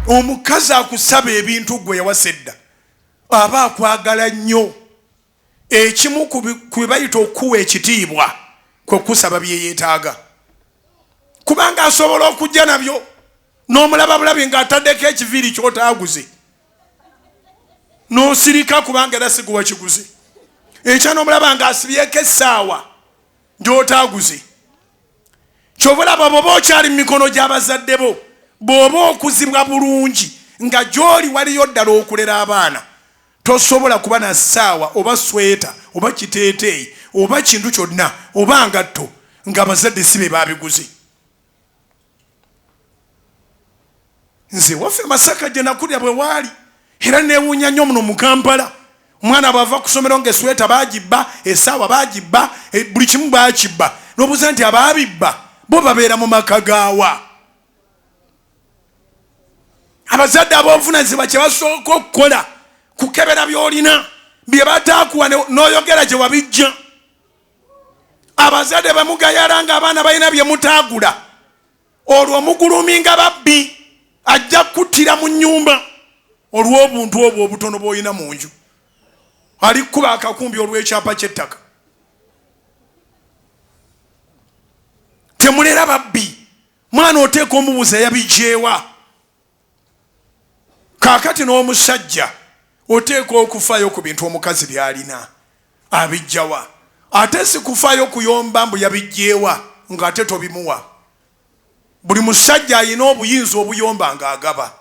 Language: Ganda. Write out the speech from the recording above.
omukazi akusaba ebintu gwe yawasedda aba akwagala nnyo. Ekimu ku bayita okuwa ekitiibwa kwe kusaba bye yeetaaga, kubanga asobola okujja nabyo n'omulaba bulabi ng'ataddeko ekiviiri ky'otaaguze n'osirika kubanga era siguwa kiguze. Ekya n'omulaba ng'asibyeko essaawa gy'otaaguze. Ky'obulaba bw'oba okyali mu mikono gy'abazadde bo, bw'oba okuzibwa bulungi nga gy'oli waliyo ddala okulera abaana, tosobola kuba na ssaawa oba sweta oba kiteeteeyi oba kintu kyonna oba ngatto ng'abazadde si be baabiguze. Nze waffe Masaka gye nakulira bwe waali era neewuunya nnyo muno mu Kampala. Omwana bw'ava ku ssomero ng'esweta baagibba, essaawa baagibba, buli kimu baakibba, n'obuuza nti abaabibba bo babeera mu maka gaawa. Abazadde ab'obuvunaanyizibwa kye basooka okukola kukebera by'olina bye bataakuwa n'oyogera gye wabijja. Abazadde bamugayala ng'abaana balina bye mutaagula, olwo omuguluminga babbi ajja kuttira mu nnyumba olw'obuntu obwo obutono bw'olina mu nju. Ali kuba akakumbi olw'ekyapa ky'ettaka. Temulera babbi. Mwana oteeka omubuuza yabijjeewa. Kaakati n'omusajja oteeka okufaayo ku bintu omukazi by'alina abijjawa, ate si kufaayo kuyomba mbu yabijjeewa ng'ate tobimuwa. Buli musajja alina obuyinza obuyomba ng'agaba.